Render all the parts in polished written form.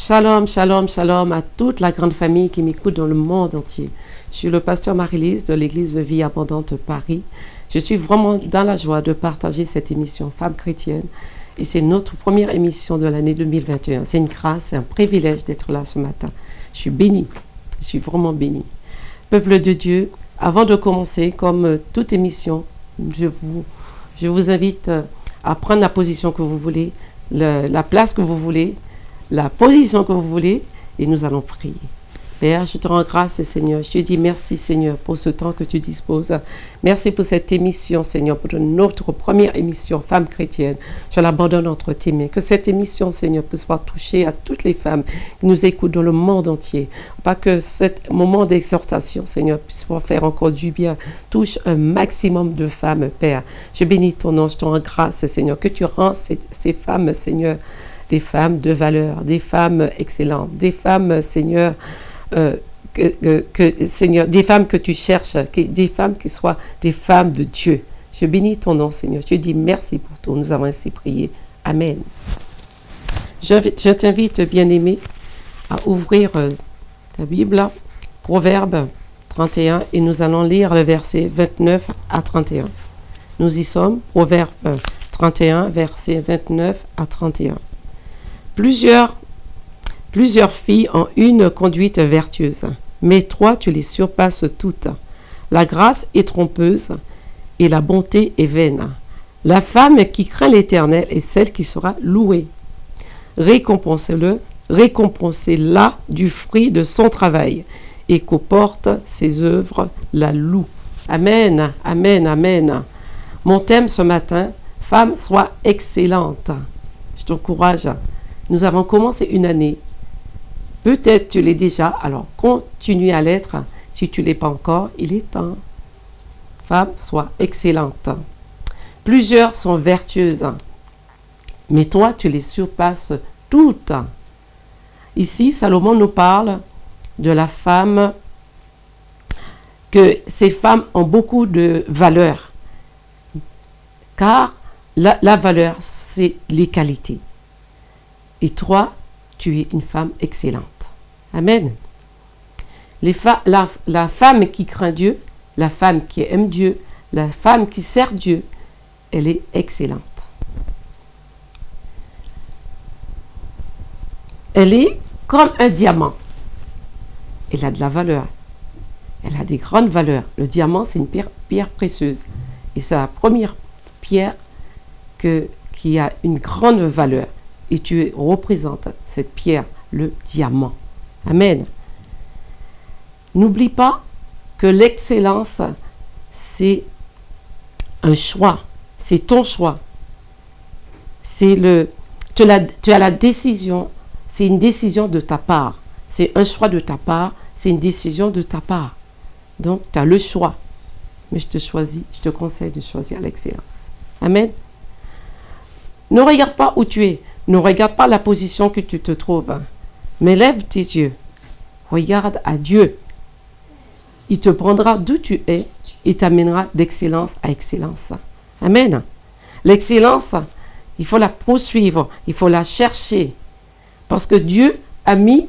Shalom, shalom, shalom à toute la grande famille qui m'écoute dans le monde entier. Je suis le pasteur Marie-Lise de l'église de Vie Abondante Paris. Je suis vraiment dans la joie de partager cette émission Femmes chrétiennes. Et c'est notre première émission de l'année 2021. C'est une grâce, c'est un privilège d'être là ce matin. Je suis bénie, je suis vraiment bénie. Peuple de Dieu, avant de commencer, comme toute émission, je vous invite à prendre la position que vous voulez, la place que vous voulez, la position que vous voulez, et nous allons prier. Père, je te rends grâce, Seigneur. Je te dis merci, Seigneur, pour ce temps que tu disposes. Merci pour cette émission, Seigneur, pour notre première émission, Femmes chrétiennes. Je l'abandonne entre tes mains. Que cette émission, Seigneur, puisse voir toucher à toutes les femmes qui nous écoutent dans le monde entier. Pas que ce moment d'exhortation, Seigneur, puisse voir faire encore du bien. Touche un maximum de femmes, Père. Je bénis ton nom, je te rends grâce, Seigneur, que tu rends ces femmes, Seigneur, des femmes de valeur, des femmes excellentes, des femmes, Seigneur, Seigneur, des femmes que tu cherches, des femmes qui soient des femmes de Dieu. Je bénis ton nom, Seigneur. Je te dis merci pour tout. Nous avons ainsi prié. Amen. Je t'invite, bien-aimé, à ouvrir ta Bible, Proverbe 31, et nous allons lire le verset 29 à 31. Nous y sommes, Proverbe 31, verset 29 à 31. Plusieurs filles ont une conduite vertueuse, mais toi, tu les surpasses toutes. La grâce est trompeuse et la bonté est vaine. La femme qui craint l'Éternel est celle qui sera louée. Récompensez-la du fruit de son travail et qu'aux portes ses œuvres la louent. Amen, amen, amen. Mon thème ce matin, femme, sois excellente. Je t'encourage. Nous avons commencé une année. Peut-être tu l'es déjà, alors continue à l'être. Si tu ne l'es pas encore, il est temps. Femme, sois excellente. Plusieurs sont vertueuses, mais toi, tu les surpasses toutes. Ici, Salomon nous parle de la femme, que ces femmes ont beaucoup de valeur. Car la valeur, c'est les qualités. Et toi, tu es une femme excellente. Amen. La femme qui craint Dieu, la femme qui aime Dieu, la femme qui sert Dieu, elle est excellente. Elle est comme un diamant. Elle a de la valeur. Elle a des grandes valeurs. Le diamant, c'est une pierre précieuse. Et c'est la première pierre qui a une grande valeur. Et tu représentes cette pierre, le diamant. Amen. N'oublie pas que l'excellence, c'est un choix. C'est ton choix. Tu as la décision. C'est une décision de ta part. C'est un choix de ta part. C'est une décision de ta part. Donc, tu as le choix. Mais je te conseille de choisir l'excellence. Amen. Ne regarde pas où tu es. Ne regarde pas la position que tu te trouves, mais lève tes yeux. Regarde à Dieu. Il te prendra d'où tu es et t'amènera d'excellence à excellence. Amen. L'excellence, il faut la poursuivre, il faut la chercher. Parce que Dieu a mis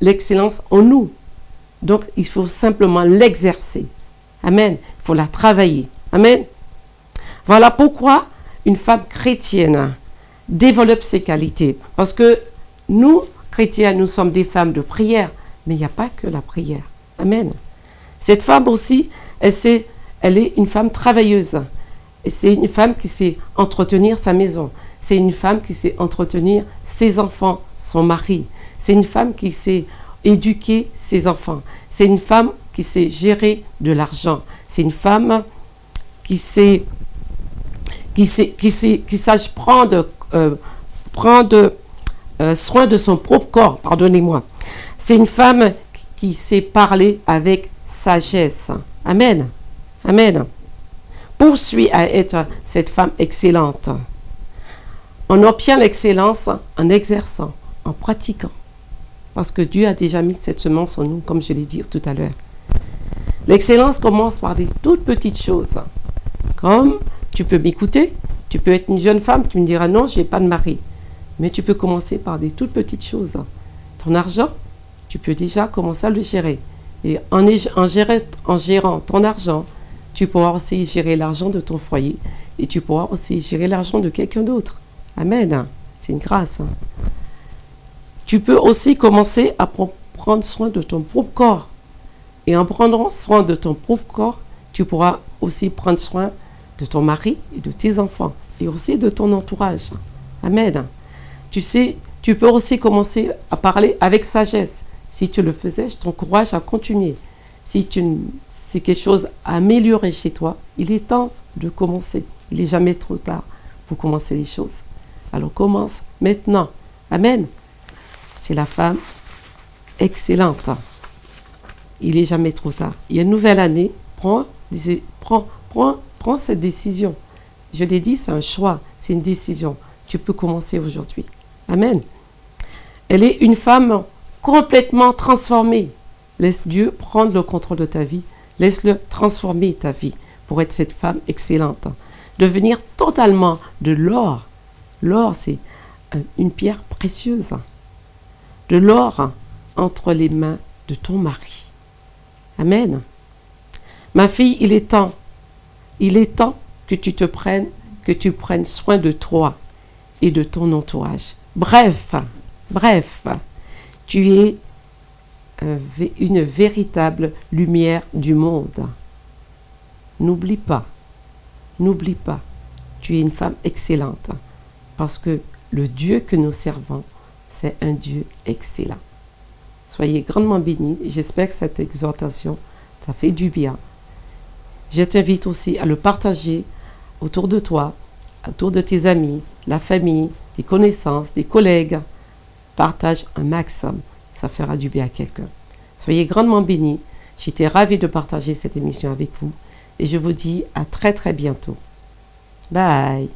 l'excellence en nous. Donc, il faut simplement l'exercer. Amen. Il faut la travailler. Amen. Voilà pourquoi une femme chrétienne développe ses qualités. Parce que nous, chrétiens, nous sommes des femmes de prière, mais il n'y a pas que la prière. Amen. Cette femme aussi, elle est une femme travailleuse. Et c'est une femme qui sait entretenir sa maison. C'est une femme qui sait entretenir ses enfants, son mari. C'est une femme qui sait éduquer ses enfants. C'est une femme qui sait gérer de l'argent. C'est une femme qui sache prendre soin de son propre corps, pardonnez-moi. C'est une femme qui sait parler avec sagesse. Amen. Amen. Poursuis à être cette femme excellente. On obtient l'excellence en exerçant, en pratiquant. Parce que Dieu a déjà mis cette semence en nous, comme je l'ai dit tout à l'heure. L'excellence commence par des toutes petites choses. Comme tu peux m'écouter, tu peux être une jeune femme, tu me diras non, je n'ai pas de mari. Mais tu peux commencer par des toutes petites choses. Ton argent, tu peux déjà commencer à le gérer. Et en gérant ton argent, tu pourras aussi gérer l'argent de ton foyer et tu pourras aussi gérer l'argent de quelqu'un d'autre. Amen. C'est une grâce. Tu peux aussi commencer à prendre soin de ton propre corps. Et en prenant soin de ton propre corps, tu pourras aussi prendre soin de ton mari et de tes enfants et aussi de ton entourage. Amen. Tu sais, tu peux aussi commencer à parler avec sagesse. Si tu le faisais, je t'encourage à continuer. Si c'est quelque chose à améliorer chez toi, il est temps de commencer. Il n'est jamais trop tard pour commencer les choses. Alors commence maintenant. Amen. C'est la femme excellente. Il n'est jamais trop tard. Il y a une nouvelle année. Prends cette décision. Je l'ai dit, c'est un choix, c'est une décision. Tu peux commencer aujourd'hui. Amen. Elle est une femme complètement transformée. Laisse Dieu prendre le contrôle de ta vie. Laisse-le transformer ta vie pour être cette femme excellente. Devenir totalement de l'or. L'or, c'est une pierre précieuse. De l'or entre les mains de ton mari. Amen. Ma fille, il est temps que tu prennes soin de toi et de ton entourage. Bref, tu es une véritable lumière du monde. N'oublie pas, tu es une femme excellente parce que le Dieu que nous servons, c'est un Dieu excellent. Soyez grandement bénis. J'espère que cette exhortation, ça fait du bien. Je t'invite aussi à le partager autour de toi, autour de tes amis, la famille, tes connaissances, des collègues. Partage un maximum. Ça fera du bien à quelqu'un. Soyez grandement bénis. J'étais ravie de partager cette émission avec vous. Et je vous dis à très très bientôt. Bye.